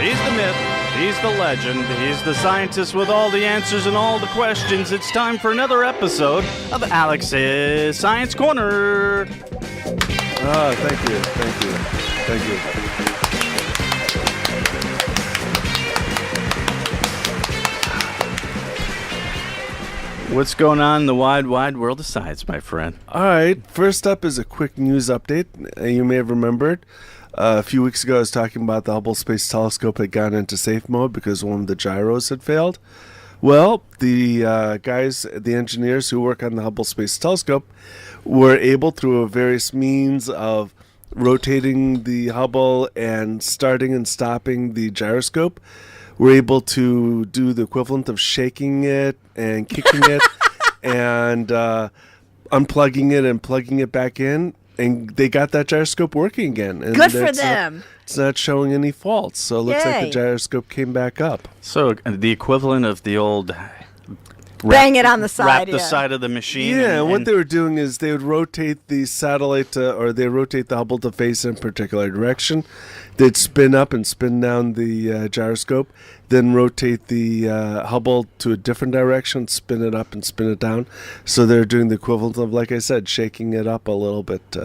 He's the myth. He's the legend. He's the scientist with all the answers and all the questions. It's time for another episode of Alex's Science Corner. Thank you. What's going on in the wide world of science, my friend? All right, first up is a quick news update. You may have remembered a few weeks ago I was talking about the Hubble Space Telescope had gone into safe mode because one of the gyros had failed. Well, the the engineers who work on the Hubble Space Telescope were able, through various means of rotating the Hubble and starting and stopping the gyroscope, were able to do the equivalent of shaking it and kicking it and unplugging it and plugging it back in. And they got that gyroscope working again. And good for them. It's not showing any faults. So it looks like the gyroscope came back up. So the equivalent of the old... Bang it on the side. Wrap the side of the machine. Yeah, and what they were doing is they would rotate the satellite or they rotate the Hubble to face in a particular direction. They'd spin up and spin down the gyroscope, then rotate the Hubble to a different direction, spin it up and spin it down. So they're doing the equivalent of, like I said, shaking it up a little bit.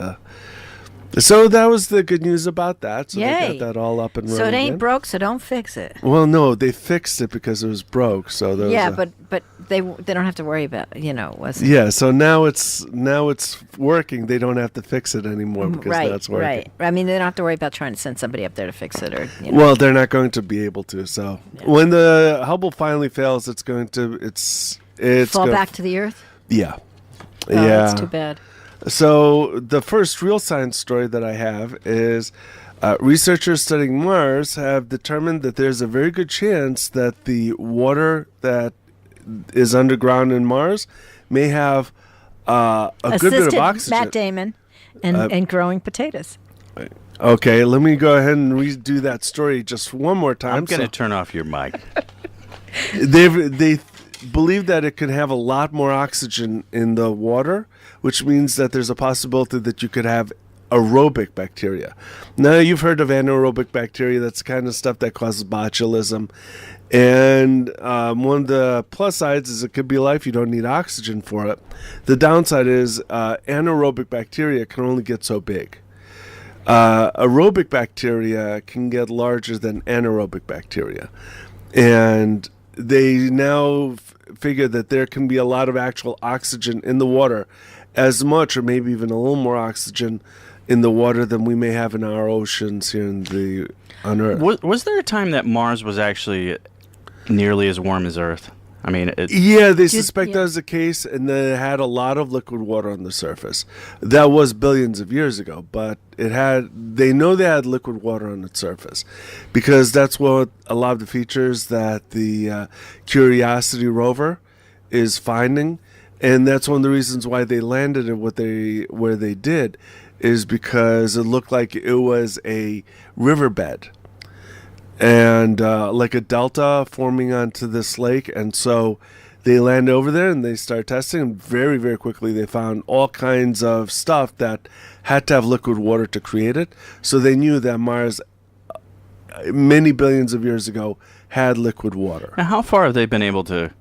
So that was the good news about that. So they got that all up and running. So it ain't again. broke, so don't fix it. Well, no, they fixed it because it was broke. So there was but they don't have to worry about So now it's working. They don't have to fix it anymore because that's working. Right. I mean, they don't have to worry about trying to send somebody up there to fix it or. Well, they're not going to be able to. So when the Hubble finally fails, it's going to fall back to the Earth. Yeah. Oh, that's too bad. So the first real science story that I have is researchers studying Mars have determined that there's a very good chance that the water that is underground in Mars may have a good bit of oxygen. Matt Damon and growing potatoes. Okay, let me go ahead and redo that story just one more time. I'm going to turn off your mic. They believe that it could have a lot more oxygen in the water, which means that there's a possibility that you could have aerobic bacteria. Now, you've heard of anaerobic bacteria. That's the kind of stuff that causes botulism. And one of the plus sides is it could be life. You don't need oxygen for it. The downside is anaerobic bacteria can only get so big. Aerobic bacteria can get larger than anaerobic bacteria. And they now figure that there can be a lot of actual oxygen in the water, as much or maybe even a little more oxygen in the water than we may have in our oceans here on Earth. Was there a time that Mars was actually nearly as warm as Earth? I mean, they suspect that was the case, and they had a lot of liquid water on the surface. That was billions of years ago, but they know they had liquid water on its surface because that's what a lot of the features that the Curiosity rover is finding, and that's one of the reasons why they landed it where they did, is because it looked like it was a riverbed. And like a delta forming onto this lake. And so they land over there and they start testing. And very, very quickly they found all kinds of stuff that had to have liquid water to create it. So they knew that Mars, many billions of years ago, had liquid water. Now, how far have they been able to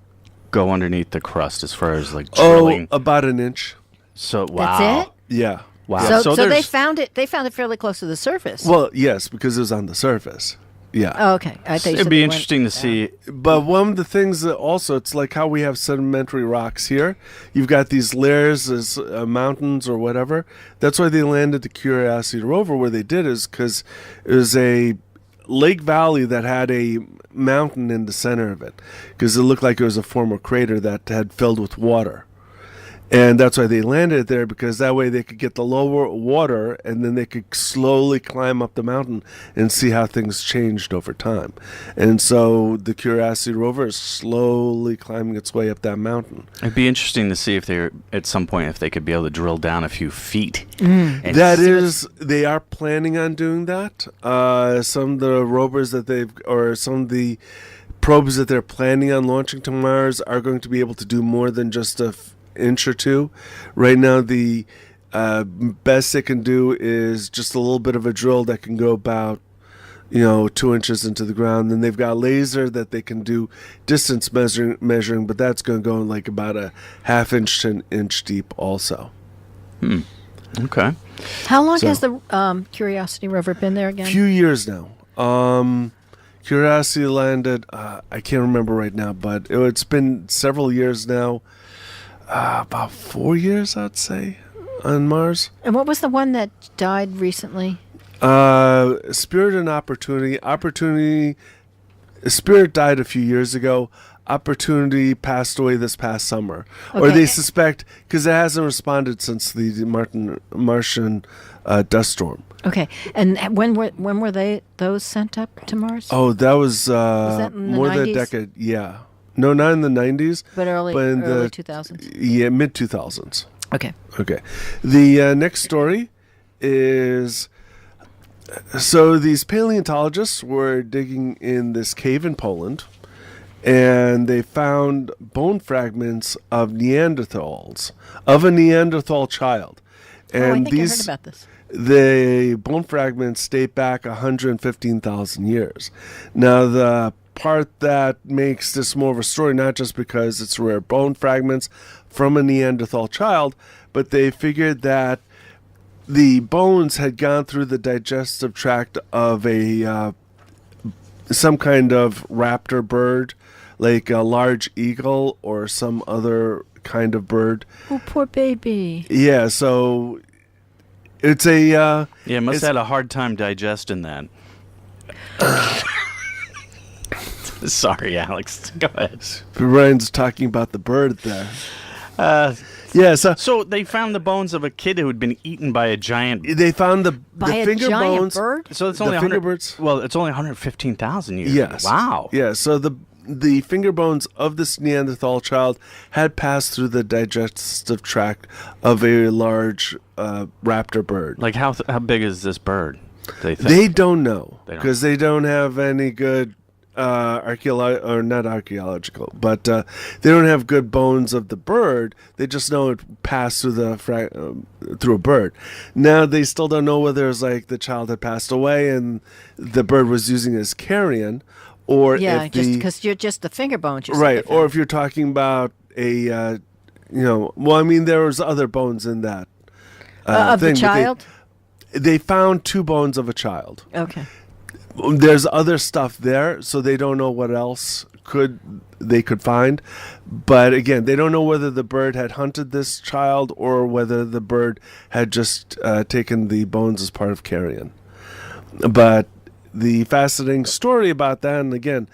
go underneath the crust as far as like drilling? About an inch. So, wow. That's it? Yeah. Wow. So they found it fairly close to the surface. Well, yes, because it was on the surface. Yeah. Oh, okay. It'd be interesting to see. But one of the things that also, it's like how we have sedimentary rocks here. You've got these layers as mountains or whatever. That's why they landed the Curiosity rover where they did, is because it was a lake valley that had a mountain in the center of it, because it looked like it was a former crater that had filled with water. And that's why they landed there, because that way they could get the lower water and then they could slowly climb up the mountain and see how things changed over time. And so the Curiosity rover is slowly climbing its way up that mountain. It'd be interesting to see if at some point if they could be able to drill down a few feet. They are planning on doing that. Some of the rovers some of the probes that they're planning on launching to Mars are going to be able to do more than just a inch or two. Right now, the best they can do is just a little bit of a drill that can go about 2 inches into the ground. Then they've got laser that they can do distance measuring, but that's going to go in like about a half-inch to an inch deep also. Okay. How long has the Curiosity rover been there again? A few years now. Curiosity landed, I can't remember right now, but it's been several years now. About 4 years, I'd say, on Mars. And what was the one that died recently? Spirit and Opportunity. Spirit died a few years ago. Opportunity passed away this past summer. Okay. Or they suspect, because it hasn't responded since the Martian dust storm. Okay. And when were those sent up to Mars? Oh, that was that in the more 90s? than a decade. Yeah. No, not in the 90s. But early in the 2000s? Yeah, mid-2000s. Okay. Okay. The next story is... So these paleontologists were digging in this cave in Poland, and they found bone fragments of Neanderthals, of a Neanderthal child. And I think I heard about this. The bone fragments date back 115,000 years. Now, the part that makes this more of a story, not just because it's rare bone fragments from a Neanderthal child, but they figured that the bones had gone through the digestive tract of a some kind of raptor bird, like a large eagle or some other kind of bird. Oh, poor baby. Yeah, so it's a... Yeah, must have had a hard time digesting that. Sorry, Alex. Go ahead. Ryan's talking about the bird there. Yeah, So they found the bones of a kid who had been eaten by a giant. they found the By finger a giant bones. bird? So it's The only finger 100. birds? Well, it's only 115,000 years. Yes. Wow. Yeah, so the finger bones of this Neanderthal child had passed through the digestive tract of a large raptor bird. Like how big is this bird? They think. They don't know They don't. because they don't have any good not archaeological, but they don't have good bones of the bird. They just know it passed through through a bird. Now they still don't know whether it's like the child had passed away and the bird was using it as carrion, or Yeah, if just the because you're just the finger bones. right, or if you're talking about a well, I mean there was other bones in that of thing, the but child? They found 2 bones of a child. Okay. There's other stuff there, so they don't know what else they could find. But again, they don't know whether the bird had hunted this child or whether the bird had just taken the bones as part of carrion. But the fascinating story about that, and again,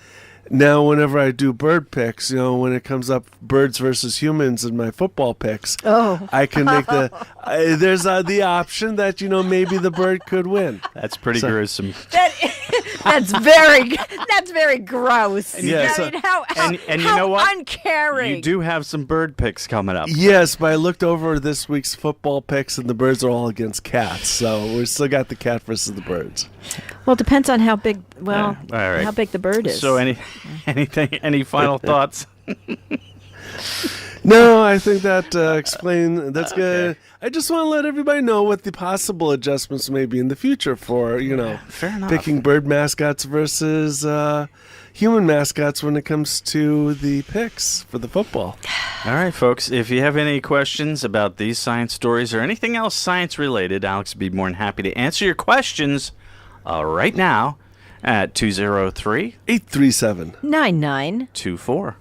now whenever I do bird picks, when it comes up birds versus humans in my football picks, I can make there's the option that maybe the bird could win. That's pretty gruesome. That's very gross. Yeah, I mean, how and you know what? uncaring. You do have some bird picks coming up. Yes, but I looked over this week's football picks, and the birds are all against cats. So we still got the cat versus the birds. Well, it depends on how big. Well, all right. how big the bird is. So any final thoughts? No, I think that that's good. I just want to let everybody know what the possible adjustments may be in the future for, Fair enough. picking bird mascots versus human mascots when it comes to the picks for the football. All right, folks. If you have any questions about these science stories or anything else science related, Alex would be more than happy to answer your questions right now at 203 837 99. 24.